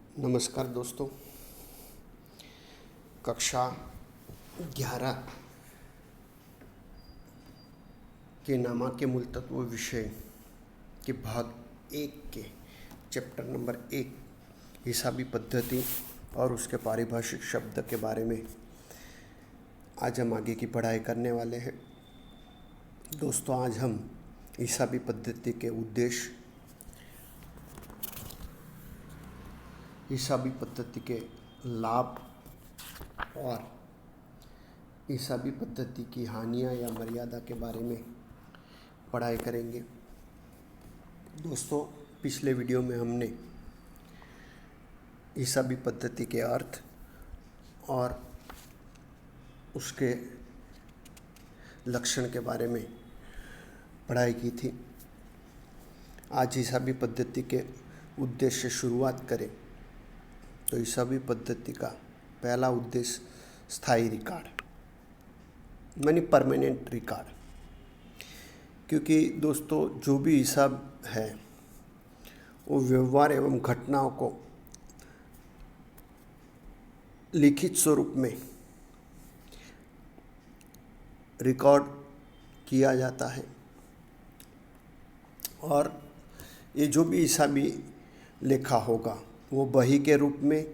नमस्कार दोस्तों। कक्षा 11 के नामांकित मूल तत्व विषय के भाग 1 के चैप्टर नंबर 1 हिसाबी पद्धति और उसके पारिभाषिक शब्द के बारे में आज हम आगे की पढ़ाई करने वाले हैं। दोस्तों, आज हम हिसाबी पद्धति के उद्देश्य, हिसाबी पद्धति के लाभ और हिसाबी पद्धति की हानियाँ या मर्यादा के बारे में पढ़ाई करेंगे। दोस्तों, पिछले वीडियो में हमने हिसाबी पद्धति के अर्थ और उसके लक्षण के बारे में पढ़ाई की थी। आज हिसाबी पद्धति के उद्देश्य से शुरुआत करें तो हिसाबी पद्धति का पहला उद्देश्य स्थायी रिकॉर्ड यानी परमानेंट रिकॉर्ड, क्योंकि दोस्तों जो भी हिसाब है वो व्यवहार एवं घटनाओं को लिखित स्वरूप में रिकॉर्ड किया जाता है और ये जो भी हिसाबी लेखा होगा वो बही के रूप में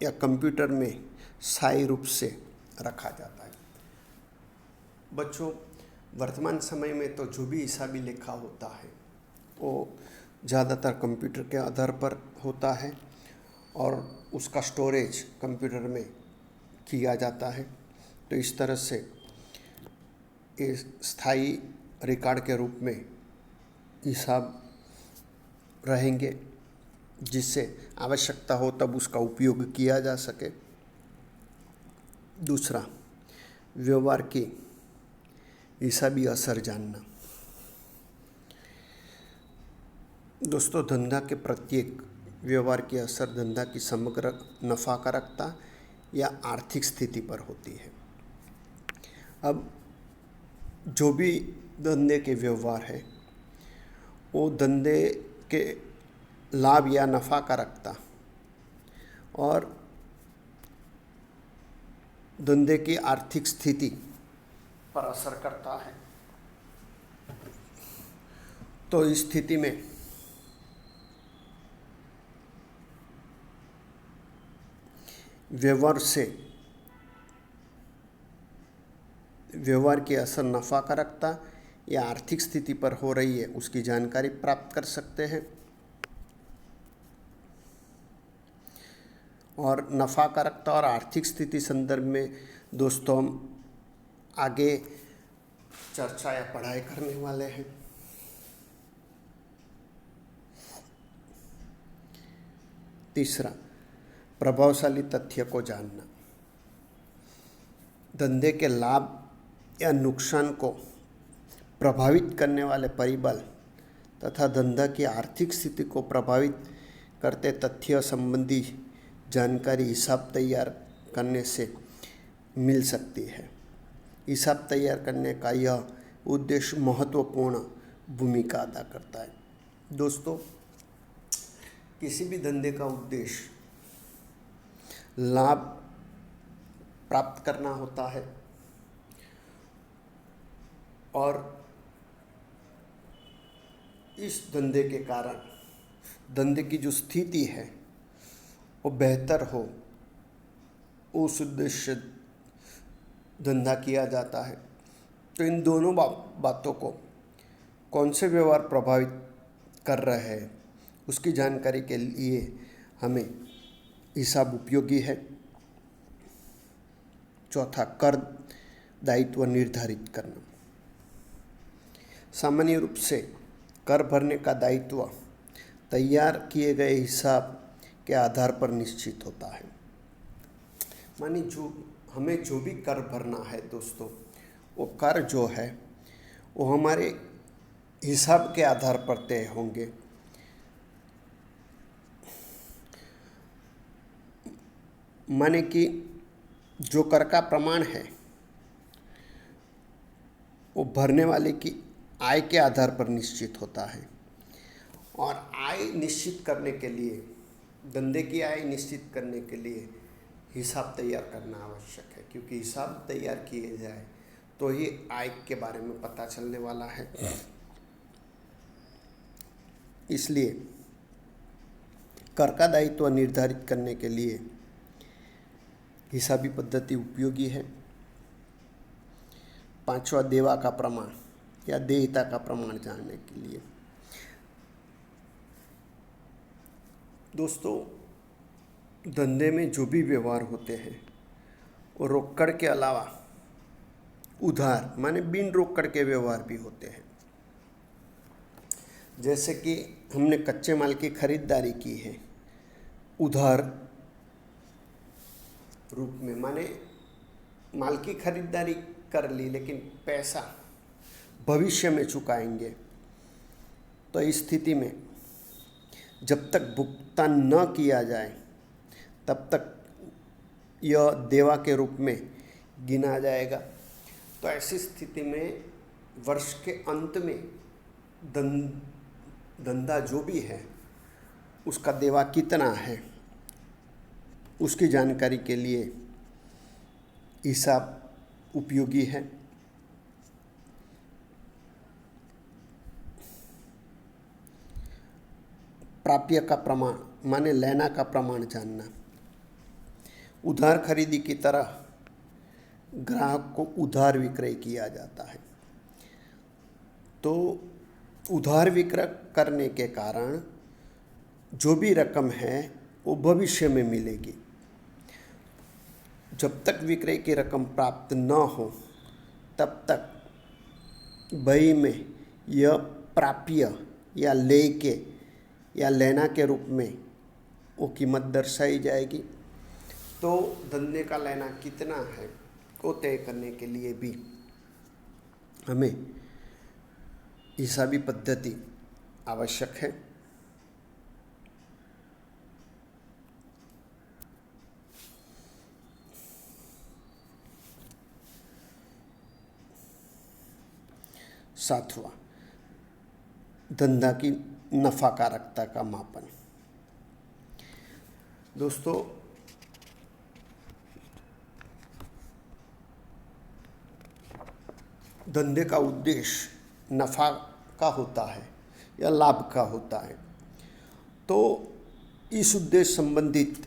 या कंप्यूटर में स्थायी रूप से रखा जाता है। बच्चों, वर्तमान समय में तो जो भी हिसाबी लेखा होता है वो ज़्यादातर कंप्यूटर के आधार पर होता है और उसका स्टोरेज कंप्यूटर में किया जाता है। तो इस तरह से ये स्थायी रिकॉर्ड के रूप में हिसाब रहेंगे, जिससे आवश्यकता हो तब उसका उपयोग किया जा सके। दूसरा, व्यवहार की हिसाबी असर जानना। दोस्तों, धंधा के प्रत्येक व्यवहार की असर धंधा की समग्र नफाकारकता या आर्थिक स्थिति पर होती है। अब जो भी धंधे के व्यवहार है वो धंधे के लाभ या नफाकारकता और धंधे की आर्थिक स्थिति पर असर करता है। तो इस स्थिति में व्यवहार की असर नफाकारकता या आर्थिक स्थिति पर हो रही है उसकी जानकारी प्राप्त कर सकते हैं और नफाकारकता और आर्थिक स्थिति संदर्भ में दोस्तों हम आगे चर्चा या पढ़ाई करने वाले हैं। तीसरा, प्रभावशाली तथ्य को जानना। धंधे के लाभ या नुकसान को प्रभावित करने वाले परिबल तथा धंधा की आर्थिक स्थिति को प्रभावित करते तथ्य संबंधी जानकारी हिसाब तैयार करने से मिल सकती है। हिसाब तैयार करने का यह उद्देश्य महत्वपूर्ण भूमिका अदा करता है। दोस्तों, किसी भी धंधे का उद्देश्य लाभ प्राप्त करना होता है और इस धंधे के कारण धंधे की जो स्थिति है वो बेहतर हो, उस उद्देश्य धंधा किया जाता है। तो इन दोनों बातों को कौन से व्यवहार प्रभावित कर रहे हैं उसकी जानकारी के लिए हमें हिसाब उपयोगी है। चौथा, कर दायित्व निर्धारित करना। सामान्य रूप से कर भरने का दायित्व तैयार किए गए हिसाब के आधार पर निश्चित होता है। मानी हमें जो भी कर भरना है दोस्तों, वो कर जो है वो हमारे हिसाब के आधार पर तय होंगे। माने कि जो कर का प्रमाण है वो भरने वाले की आय के आधार पर निश्चित होता है और आय निश्चित करने के लिए धंधे की आय निश्चित करने के लिए हिसाब तैयार करना आवश्यक है, क्योंकि हिसाब तैयार किए जाए तो ही आय के बारे में पता चलने वाला है। इसलिए कर का दायित्व निर्धारित करने के लिए हिसाबी पद्धति उपयोगी है। पांचवा, देवा का प्रमाण या देयता का प्रमाण जानने के लिए। दोस्तों, धंधे में जो भी व्यवहार होते हैं वो रोकड़ के अलावा उधार माने बिन रोकड़ के व्यवहार भी होते हैं। जैसे कि हमने कच्चे माल की खरीदारी की है उधार रूप में, माने माल की खरीदारी कर ली लेकिन पैसा भविष्य में चुकाएंगे, तो इस स्थिति में जब तक भुगतान न किया जाए तब तक यह देवा के रूप में गिना जाएगा। तो ऐसी स्थिति में वर्ष के अंत में धंधा जो भी है उसका देवा कितना है उसकी जानकारी के लिए हिसाब उपयोगी है। प्राप्य का प्रमाण माने लेना का प्रमाण जानना। उधार खरीदी की तरह ग्राहक को उधार विक्रय किया जाता है, तो उधार विक्रय करने के कारण जो भी रकम है वो भविष्य में मिलेगी। जब तक विक्रय की रकम प्राप्त न हो तब तक बही में यह प्राप्य या ले के या लेना के रूप में वो कीमत दर्शाई जाएगी। तो धंधे का लेना कितना है वो तय करने के लिए भी हमें हिसाबी पद्धति आवश्यक है। सातवां, धंधा की नफाकारकता का मापन। दोस्तों, धंधे का उद्देश्य नफा का होता है या लाभ का होता है, तो इस उद्देश्य संबंधित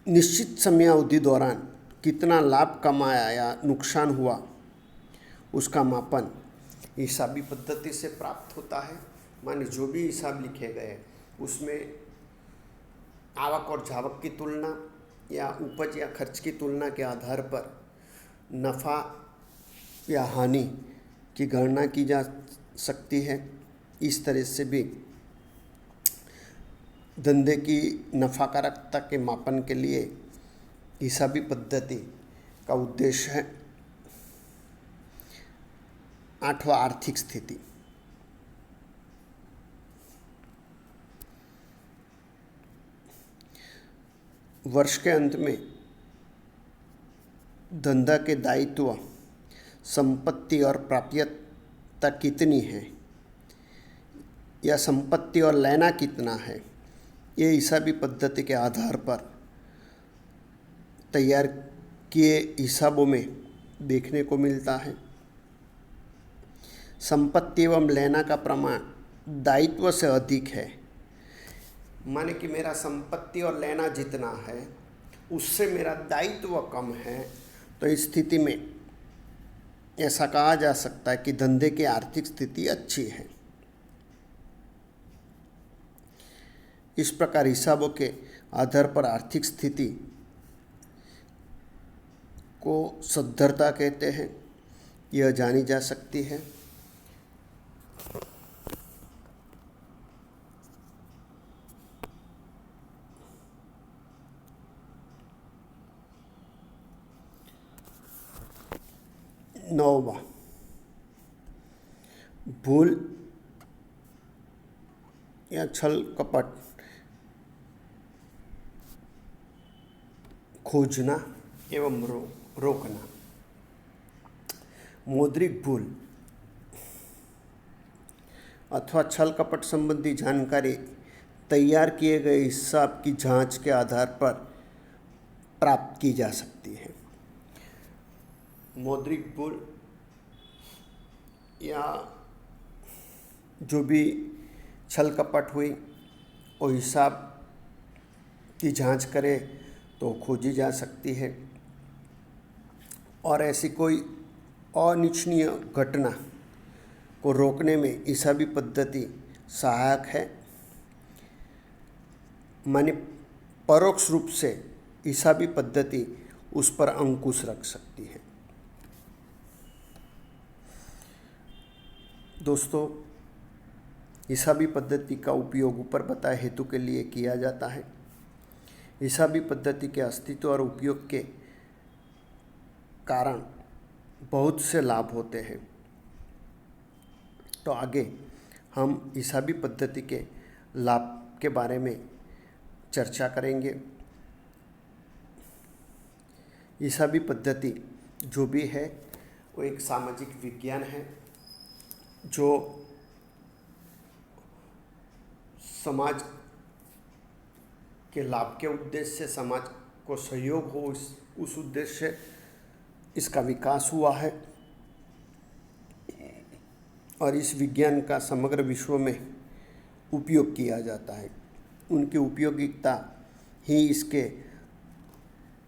निश्चित समयावधि दौरान कितना लाभ कमाया या नुकसान हुआ उसका मापन हिसाबी पद्धति से प्राप्त होता है। माने जो भी हिसाब लिखे गए उसमें आवक और जावक की तुलना या उपज या खर्च की तुलना के आधार पर नफ़ा या हानि की गणना की जा सकती है। इस तरह से भी धंधे की नफाकारकता के मापन के लिए हिसाबी पद्धति का उद्देश्य है। आठवां, आर्थिक स्थिति। वर्ष के अंत में धंधा के दायित्व, संपत्ति और प्राप्यता कितनी है या संपत्ति और लेना कितना है, ये हिसाबी पद्धति के आधार पर तैयार किए हिसाबों में देखने को मिलता है। संपत्ति एवं लेना का प्रमाण दायित्व से अधिक है, माने कि मेरा संपत्ति और लेना जितना है उससे मेरा दायित्व कम है, तो इस स्थिति में ऐसा कहा जा सकता है कि धंधे की आर्थिक स्थिति अच्छी है। इस प्रकार हिसाबों के आधार पर आर्थिक स्थिति को सद्धरता कहते हैं, यह जानी जा सकती है। नौवां, भूल या छल कपट खोजना एवं रोकना। मौद्रिक भूल अथवा छल कपट संबंधी जानकारी तैयार किए गए हिसाब की जांच के आधार पर प्राप्त की जा सकती है। मौद्रिक भूल या जो भी छल कपट हुई वो हिसाब की जांच करे तो खोजी जा सकती है, और ऐसी कोई अनिच्छनीय घटना को रोकने में हिसाबी पद्धति सहायक है। माने परोक्ष रूप से हिसाबी पद्धति उस पर अंकुश रख सकती है। दोस्तों, हिसाबी पद्धति का उपयोग ऊपर बताए हेतु के लिए किया जाता है। हिसाबी पद्धति के अस्तित्व और उपयोग के कारण बहुत से लाभ होते हैं। तो आगे हम हिसाबी पद्धति के लाभ के बारे में चर्चा करेंगे। हिसाबी पद्धति जो भी है वो एक सामाजिक विज्ञान है जो समाज के लाभ के उद्देश्य से, समाज को सहयोग हो उस उद्देश्य से इसका विकास हुआ है, और इस विज्ञान का समग्र विश्व में उपयोग किया जाता है। उनकी उपयोगिता ही इसके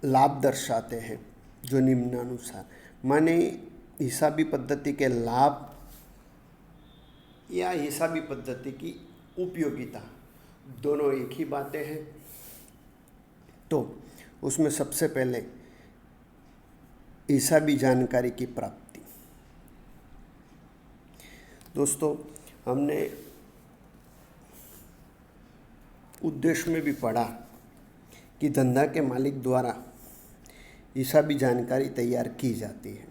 लाभ दर्शाते हैं जो निम्नानुसार। माने हिसाबी पद्धति के लाभ या हिसाबी पद्धति की उपयोगिता दोनों एक ही बातें हैं। तो उसमें सबसे पहले हिसाबी जानकारी की प्राप्ति। दोस्तों, हमने उद्देश्य में भी पढ़ा कि धंधा के मालिक द्वारा हिसाबी जानकारी तैयार की जाती है,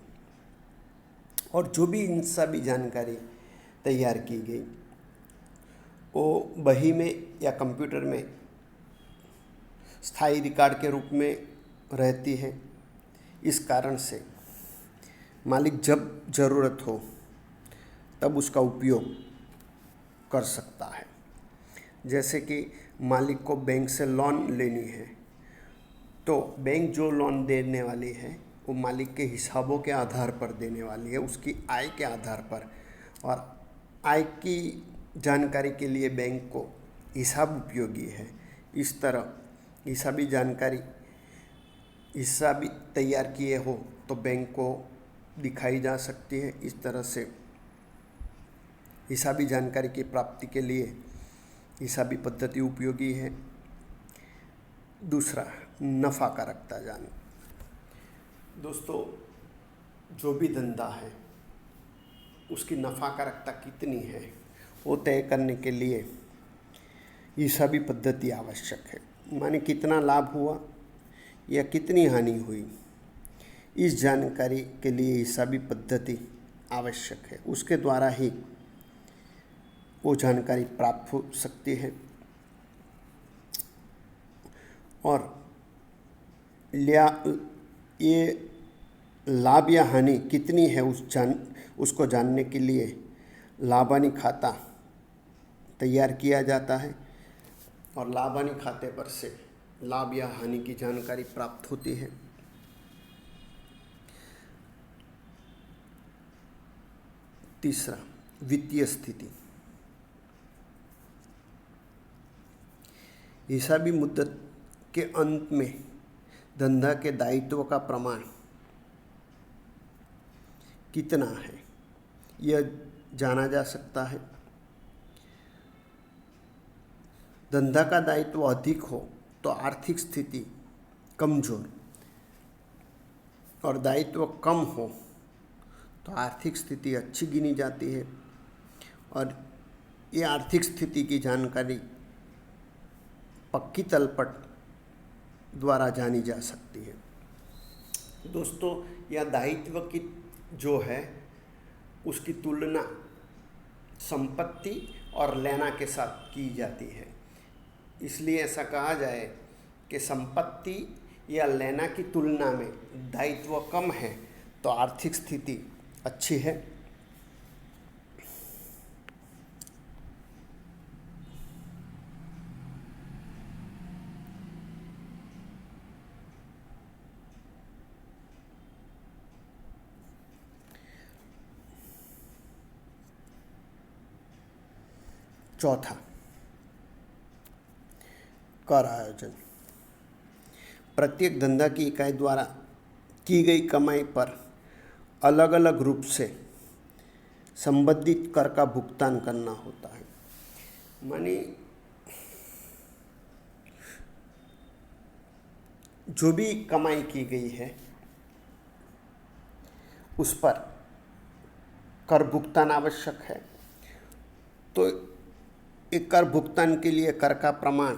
और जो भी हिसाबी जानकारी तैयार की गई वो बही में या कंप्यूटर में स्थायी रिकॉर्ड के रूप में रहती है। इस कारण से मालिक जब ज़रूरत हो तब उसका उपयोग कर सकता है। जैसे कि मालिक को बैंक से लोन लेनी है, तो बैंक जो लोन देने वाली है वो मालिक के हिसाबों के आधार पर देने वाली है, उसकी आय के आधार पर। और आय की जानकारी के लिए बैंक को हिसाब उपयोगी है। इस तरह हिसाबी जानकारी हिसाबी तैयार किए हो तो बैंक को दिखाई जा सकती है। इस तरह से हिसाबी जानकारी की प्राप्ति के लिए हिसाबी पद्धति उपयोगी है। दूसरा, नफ़ाकारकता जान। दोस्तों, जो भी धंधा है उसकी नफ़ाकारकता कितनी है वो तय करने के लिए हिसाबी पद्धति आवश्यक है। माने कितना लाभ हुआ या कितनी हानि हुई, इस जानकारी के लिए हिसाबी पद्धति आवश्यक है। उसके द्वारा ही वो जानकारी प्राप्त हो सकती है। और ये लाभ या हानि कितनी है उसको जानने के लिए लाभ हानि खाता तैयार किया जाता है, और लाभ हानि खाते पर से लाभ या हानि की जानकारी प्राप्त होती है। तीसरा, वित्तीय स्थिति। हिसाबी मुद्दत के अंत में धंधा के दायित्व का प्रमाण कितना है यह जाना जा सकता है। धंधा का दायित्व अधिक हो तो आर्थिक स्थिति कमजोर, और दायित्व कम हो तो आर्थिक स्थिति अच्छी गिनी जाती है। और ये आर्थिक स्थिति की जानकारी पक्की तलपट द्वारा जानी जा सकती है। दोस्तों, यह दायित्व की जो है उसकी तुलना संपत्ति और लेना के साथ की जाती है। इसलिए ऐसा कहा जाए कि संपत्ति या लेना की तुलना में दायित्व कम है तो आर्थिक स्थिति अच्छी है। चौथा, कर आयोजन। प्रत्येक धंधा की इकाई द्वारा की गई कमाई पर अलग अलग रूप से संबंधित कर का भुगतान करना होता है। मानी जो भी कमाई की गई है उस पर कर भुगतान आवश्यक है। तो एक कर भुगतान के लिए कर का प्रमाण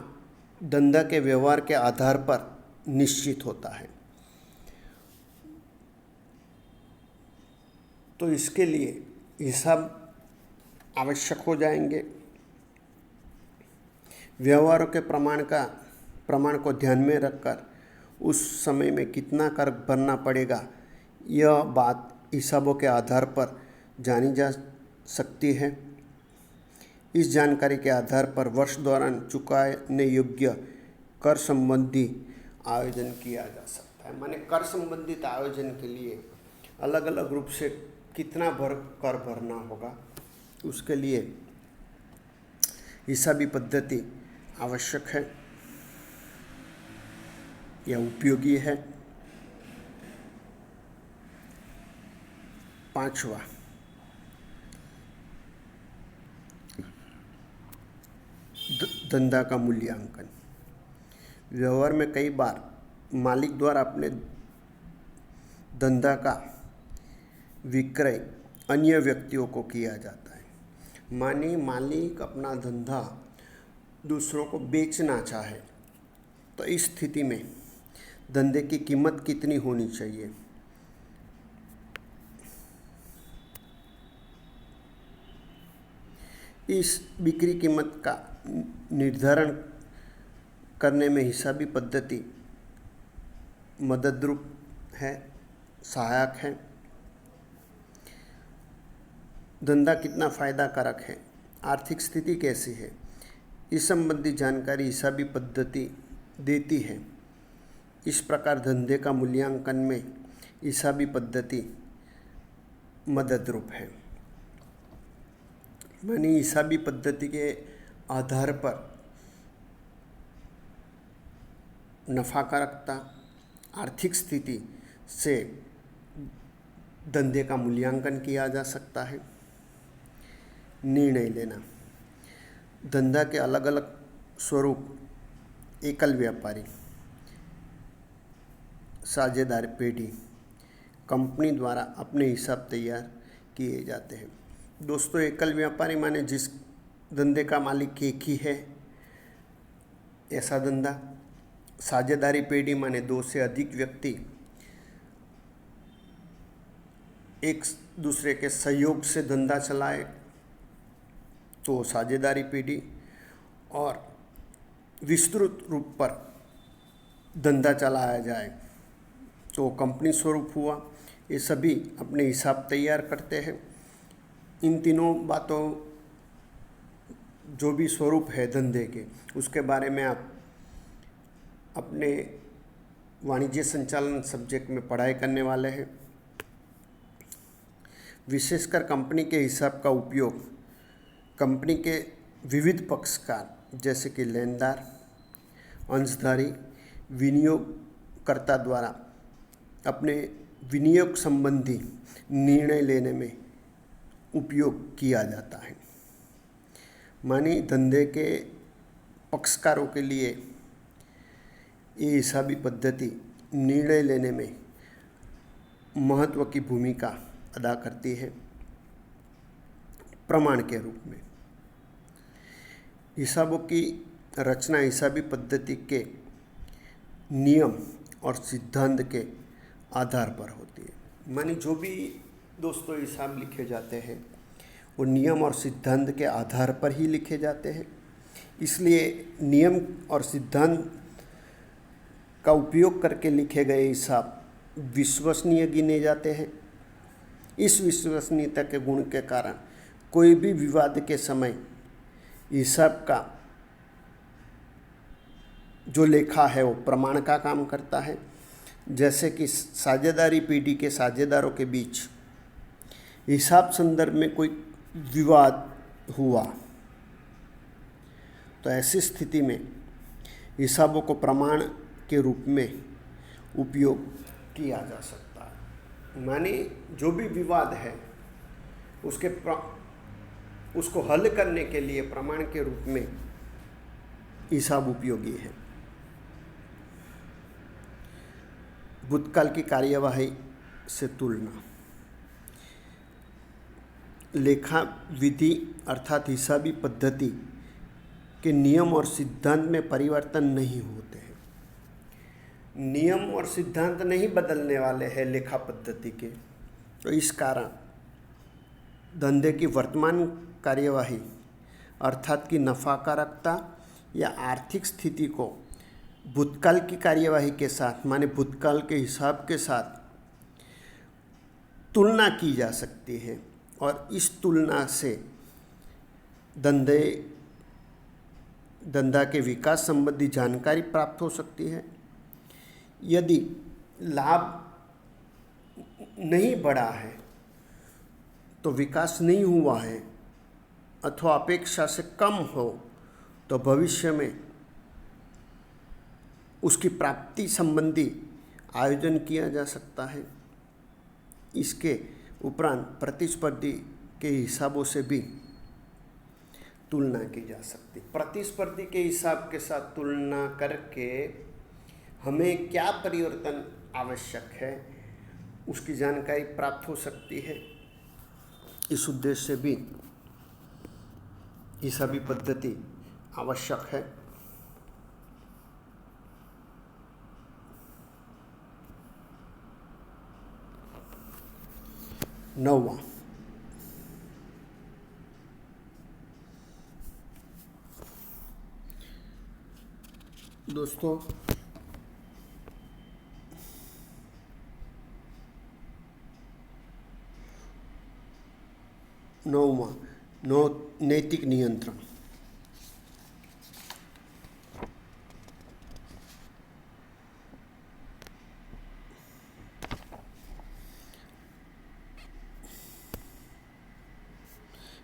धंधा के व्यवहार के आधार पर निश्चित होता है। तो इसके लिए हिसाब आवश्यक हो जाएंगे। व्यवहारों के प्रमाण को ध्यान में रखकर उस समय में कितना कर भरना पड़ेगा, यह बात हिसाबों के आधार पर जानी जा सकती है। इस जानकारी के आधार पर वर्ष दौरान चुकाने योग्य कर संबंधी आयोजन किया जा सकता है। माने कर संबंधित आयोजन के लिए अलग अलग रूप से कितना कर भरना होगा, उसके लिए हिसाबी पद्धति आवश्यक है या उपयोगी है। पांचवा, धंधा का मूल्यांकन। व्यवहार में कई बार मालिक द्वारा अपने धंधा का विक्रय अन्य व्यक्तियों को किया जाता है। माने मालिक अपना धंधा दूसरों को बेचना चाहे तो इस स्थिति में धंधे की कीमत कितनी होनी चाहिए, इस बिक्री कीमत का निर्धारण करने में हिसाबी पद्धति मददरूप है, सहायक है। धंधा कितना फायदा कारक है, आर्थिक स्थिति कैसी है, इस संबंधी जानकारी हिसाबी पद्धति देती है। इस प्रकार धंधे का मूल्यांकन में हिसाबी पद्धति मददरूप है। मानी हिसाबी पद्धति के आधार पर नफाकारकता, आर्थिक स्थिति से धंधे का मूल्यांकन किया जा सकता है। निर्णय लेना। धंधा के अलग अलग स्वरूप, एकल व्यापारी, साझेदार पेढ़ी, कंपनी द्वारा अपने हिसाब तैयार किए जाते हैं। दोस्तों, एकल व्यापारी माने जिस धंधे का मालिक एक ही है, ऐसा धंधा। साझेदारी पेढ़ी माने दो से अधिक व्यक्ति एक दूसरे के सहयोग से धंधा चलाए तो साझेदारी पेढ़ी। और विस्तृत रूप पर धंधा चलाया जाए तो कंपनी स्वरूप हुआ। ये सभी अपने हिसाब तैयार करते हैं। इन तीनों बातों, जो भी स्वरूप है धंधे के, उसके बारे में आप अपने वाणिज्य संचालन सब्जेक्ट में पढ़ाई करने वाले हैं। विशेषकर कंपनी के हिसाब का उपयोग कंपनी के विविध पक्षकार जैसे कि लेनदार, अंशधारी, विनियोगकर्ता द्वारा अपने विनियोग संबंधी निर्णय लेने में उपयोग किया जाता है। मानी धंधे के पक्षकारों के लिए ये हिसाबी पद्धति निर्णय लेने में महत्व की भूमिका अदा करती है। प्रमाण के रूप में हिसाबों की रचना हिसाबी पद्धति के नियम और सिद्धांत के आधार पर होती है। मानी जो भी दोस्तों हिसाब लिखे जाते हैं वो नियम और सिद्धांत के आधार पर ही लिखे जाते हैं। इसलिए नियम और सिद्धांत का उपयोग करके लिखे गए हिसाब विश्वसनीय गिने जाते हैं। इस विश्वसनीयता के गुण के कारण कोई भी विवाद के समय हिसाब का जो लेखा है वो प्रमाण का काम करता है। जैसे कि साझेदारी पेढ़ी के साझेदारों के बीच हिसाब संदर्भ में कोई विवाद हुआ तो ऐसी स्थिति में हिसाबों को प्रमाण के रूप में उपयोग किया जा सकता है। माने जो भी विवाद है उसको हल करने के लिए प्रमाण के रूप में हिसाब उपयोगी है। भूतकाल की कार्यवाही से तुलना। लेखा विधि अर्थात हिसाबी पद्धति के नियम और सिद्धांत में परिवर्तन नहीं होते हैं। नियम और सिद्धांत नहीं बदलने वाले हैं लेखा पद्धति के, तो इस कारण धंधे की वर्तमान कार्यवाही अर्थात की नफाकारकता या आर्थिक स्थिति को भूतकाल की कार्यवाही के साथ माने भूतकाल के हिसाब के साथ तुलना की जा सकती है और इस तुलना से धंधा के विकास संबंधी जानकारी प्राप्त हो सकती है। यदि लाभ नहीं बढ़ा है तो विकास नहीं हुआ है अथवा अपेक्षा से कम हो तो भविष्य में उसकी प्राप्ति संबंधी आयोजन किया जा सकता है। इसके उपरांत प्रतिस्पर्धी के हिसाबों से भी तुलना की जा सकती। प्रतिस्पर्धी के हिसाब के साथ तुलना करके हमें क्या परिवर्तन आवश्यक है उसकी जानकारी प्राप्त हो सकती है। इस उद्देश्य से भी हिसाबी पद्धति आवश्यक है। नौवां, दोस्तों नैतिक नियंत्रण।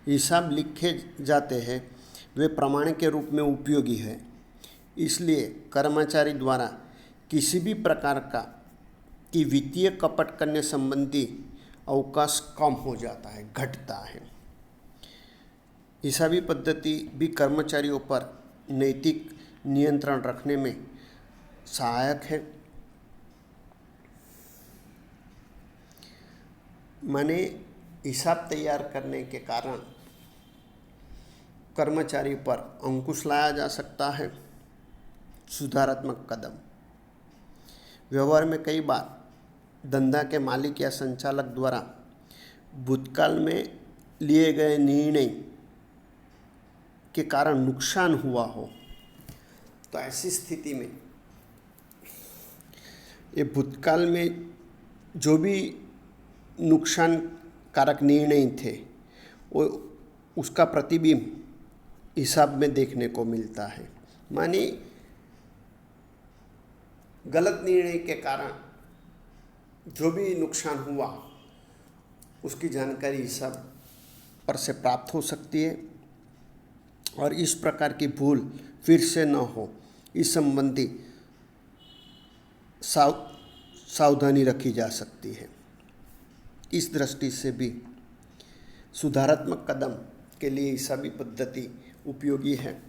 हिसाब लिखे जाते हैं वे प्रमाण के रूप में उपयोगी है। इसलिए कर्मचारी द्वारा किसी भी प्रकार की वित्तीय कपट करने संबंधी अवकाश कम हो जाता है, घटता है। हिसाबी पद्धति भी कर्मचारियों पर नैतिक नियंत्रण रखने में सहायक है। माने हिसाब तैयार करने के कारण कर्मचारी पर अंकुश लाया जा सकता है। सुधारात्मक कदम। व्यवहार में कई बार धंधा के मालिक या संचालक द्वारा भूतकाल में लिए गए निर्णय के कारण नुकसान हुआ हो तो ऐसी स्थिति में ये भूतकाल में जो भी नुकसान कारक निर्णय थे वो उसका प्रतिबिंब हिसाब में देखने को मिलता है। माने गलत निर्णय के कारण जो भी नुकसान हुआ उसकी जानकारी हिसाब पर से प्राप्त हो सकती है और इस प्रकार की भूल फिर से न हो इस संबंधी सावधानी रखी जा सकती है। इस दृष्टि से भी सुधारात्मक कदम के लिए हिसाबी पद्धति उपयोगी है।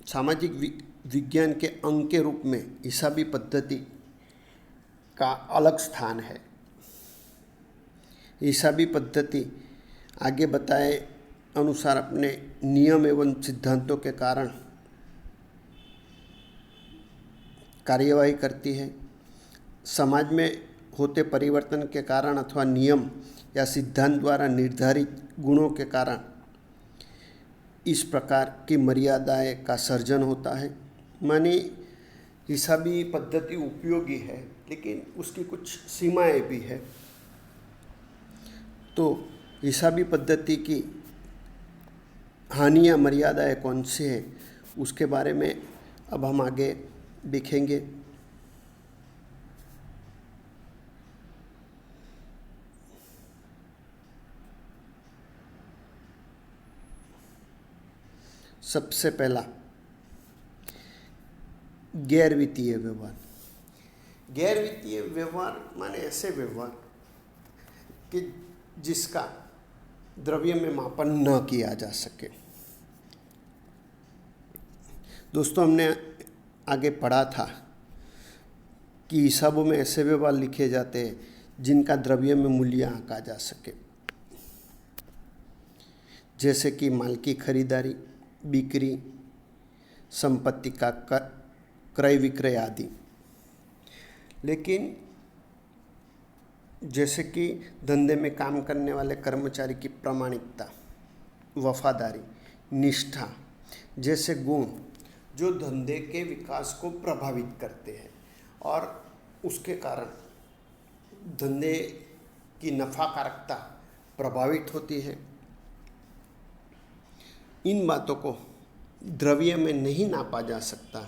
सामाजिक विज्ञान के अंग के रूप में हिसाबी पद्धति का अलग स्थान है। हिसाबी पद्धति आगे बताए अनुसार अपने नियम एवं सिद्धांतों के कारण कार्यवाही करती है। समाज में होते परिवर्तन के कारण अथवा नियम या सिद्धांत द्वारा निर्धारित गुणों के कारण इस प्रकार की मर्यादाएं का सर्जन होता है। माने हिसाबी पद्धति उपयोगी है लेकिन उसकी कुछ सीमाएं भी है। तो हिसाबी पद्धति की हानि या मर्यादाएं कौन सी है उसके बारे में अब हम आगे देखेंगे। सबसे पहला गैर वित्तीय व्यवहार। गैर वित्तीय व्यवहार माने ऐसे व्यवहार कि जिसका द्रव्य में मापन न किया जा सके। दोस्तों, हमने आगे पढ़ा था कि हिसाबों में ऐसे व्यवहार लिखे जाते हैं जिनका द्रव्य में मूल्य आंका जा सके, जैसे कि माल की खरीदारी, बिक्री, संपत्ति का क्रय विक्रय आदि। लेकिन जैसे कि धंधे में काम करने वाले कर्मचारी की प्रामाणिकता, वफादारी, निष्ठा जैसे गुण जो धंधे के विकास को प्रभावित करते हैं और उसके कारण धंधे की नफाकारकता प्रभावित होती है, इन बातों को द्रव्य में नहीं नापा जा सकता,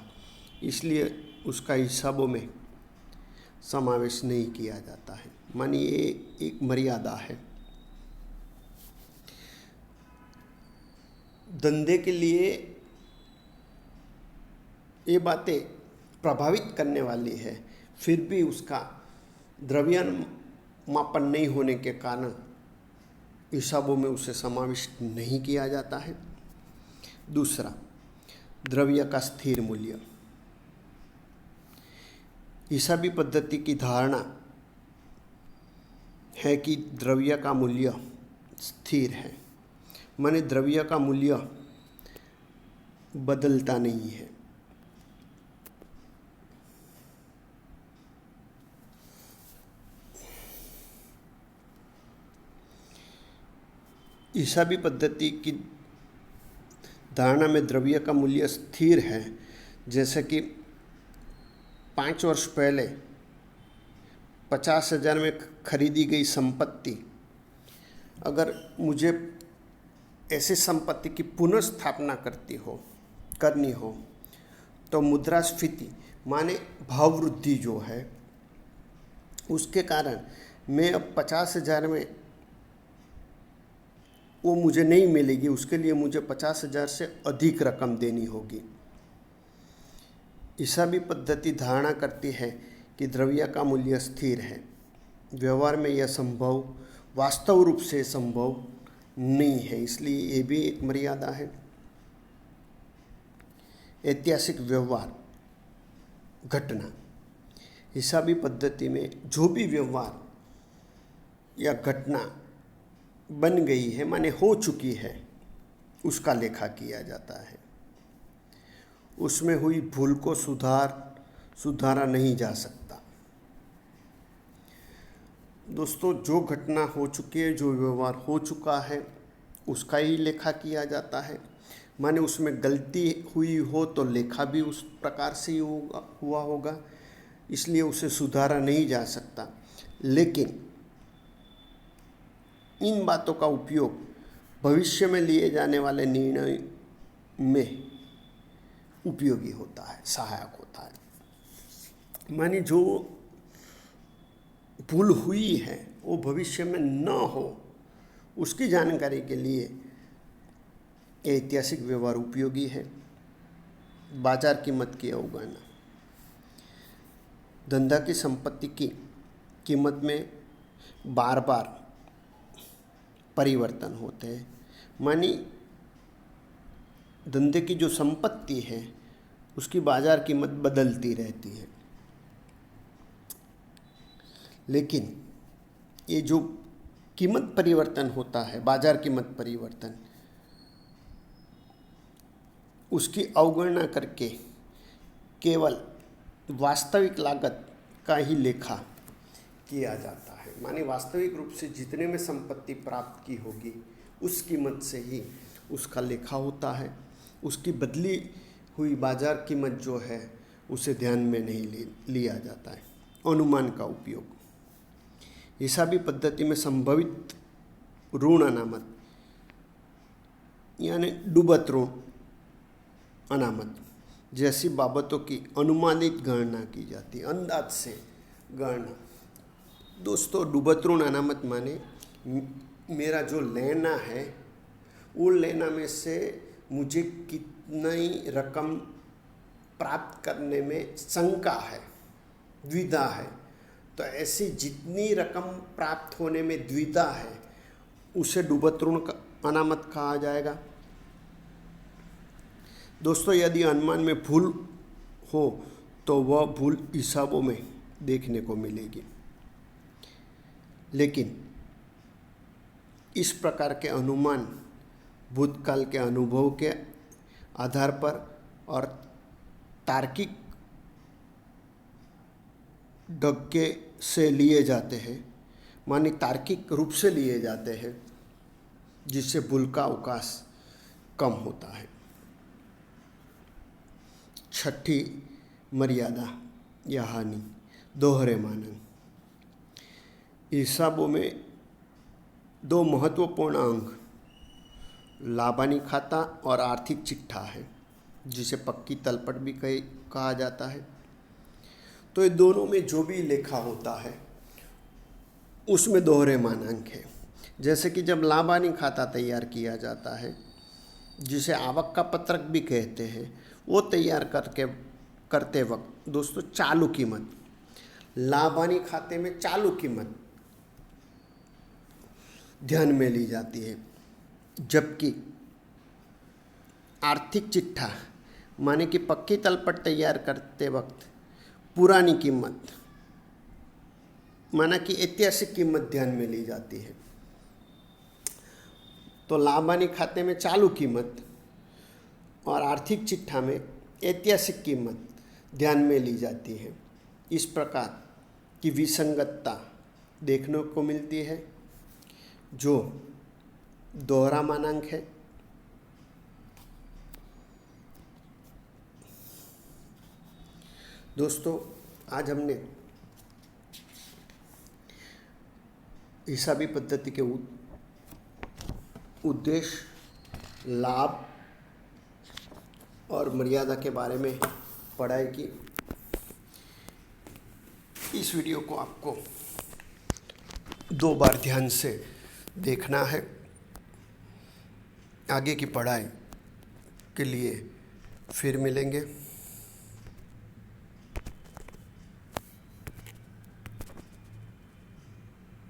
इसलिए उसका हिसाबों में समावेश नहीं किया जाता है। मानिए एक मर्यादा है। धंधे के लिए ये बातें प्रभावित करने वाली है, फिर भी उसका द्रव्य मापन नहीं होने के कारण हिसाबों में उसे समाविष्ट नहीं किया जाता है। दूसरा, द्रव्य का स्थिर मूल्य। हिसाबी पद्धति की धारणा है कि द्रव्य का मूल्य स्थिर है, माने द्रव्य का मूल्य बदलता नहीं है। हिसाबी पद्धति की धारणा में द्रव्य का मूल्य स्थिर है, जैसे कि 5 वर्ष पहले 50,000 में खरीदी गई संपत्ति, अगर मुझे ऐसी संपत्ति की पुनर्स्थापना करनी हो तो मुद्रास्फीति माने भाव वृद्धि जो है उसके कारण मैं अब 50,000 में वो मुझे नहीं मिलेगी, उसके लिए मुझे 50,000 से अधिक रकम देनी होगी। हिसाबी पद्धति धारणा करती है कि द्रव्य का मूल्य स्थिर है। व्यवहार में यह संभव, वास्तव रूप से संभव नहीं है, इसलिए ये भी एक मर्यादा है। ऐतिहासिक व्यवहार, घटना। हिसाबी पद्धति में जो भी व्यवहार या घटना बन गई है माने हो चुकी है, उसका लेखा किया जाता है। उसमें हुई भूल को सुधारा नहीं जा सकता। दोस्तों, जो घटना हो चुकी है, जो व्यवहार हो चुका है, उसका ही लेखा किया जाता है। माने उसमें गलती हुई हो तो लेखा भी उस प्रकार से ही हुआ होगा, इसलिए उसे सुधारा नहीं जा सकता। लेकिन इन बातों का उपयोग भविष्य में लिए जाने वाले निर्णय में उपयोगी होता है, सहायक होता है। माने जो भूल हुई है वो भविष्य में न हो, उसकी जानकारी के लिए ऐतिहासिक व्यवहार उपयोगी है। बाजार कीमत की अवगणना। धंधा की संपत्ति की कीमत में बार बार परिवर्तन होते हैं, मानी धंधे की जो संपत्ति है उसकी बाजार कीमत बदलती रहती है। लेकिन ये जो कीमत परिवर्तन होता है, बाजार कीमत परिवर्तन, उसकी अवगणना करके केवल वास्तविक लागत का ही लेखा किया जाता है। माने वास्तविक रूप से जितने में संपत्ति प्राप्त की होगी उस कीमत से ही उसका लेखा होता है। उसकी बदली हुई बाजार कीमत जो है उसे ध्यान में नहीं लिया जाता है। अनुमान का उपयोग। हिसाबी पद्धति में संभवित ऋण अनामत यानी डूबत ऋण अनामत जैसी बाबतों की अनुमानित गणना की जाती है, अंदाज से गणना। दोस्तों, डूबत ऋण अनामत माने मेरा जो लेना है वो लेना में से मुझे कितनी रकम प्राप्त करने में शंका है, द्विधा है, तो ऐसी जितनी रकम प्राप्त होने में द्विधा है उसे डूबत ऋण का अनामत कहा जाएगा। दोस्तों, यदि अनुमान में भूल हो तो वह भूल हिसाबों में देखने को मिलेगी, लेकिन इस प्रकार के अनुमान भूतकाल के अनुभव के आधार पर और तार्किक ढंग से लिए जाते हैं, माने तार्किक रूप से लिए जाते हैं, जिससे भूल का अवकाश कम होता है। छठी मर्यादा या हानि, दोहरे मानन। हिसाबों में दो महत्वपूर्ण अंग लाभानी खाता और आर्थिक चिट्ठा है, जिसे पक्की तलपट भी कहा जाता है। तो ये दोनों में जो भी लेखा होता है उसमें दोहरे मानांक है। जैसे कि जब लाभानी खाता तैयार किया जाता है, जिसे आवक का पत्रक भी कहते हैं, वो तैयार करते वक्त दोस्तों चालू कीमत, लाभानी खाते में चालू कीमत ध्यान में ली जाती है, जबकि आर्थिक चिट्ठा माने कि पक्की तलपट तैयार करते वक्त पुरानी कीमत माना कि ऐतिहासिक कीमत ध्यान में ली जाती है। तो लाभानी खाते में चालू कीमत और आर्थिक चिट्ठा में ऐतिहासिक कीमत ध्यान में ली जाती है। इस प्रकार की विसंगतता देखने को मिलती है, जो दोहरा मानांक है। दोस्तों, आज हमने हिसाबी पद्धति के उद्देश्य, लाभ और मर्यादा के बारे में पढ़ाई की। इस वीडियो को आपको 2 बार ध्यान से देखना है। आगे की पढ़ाई के लिए फिर मिलेंगे।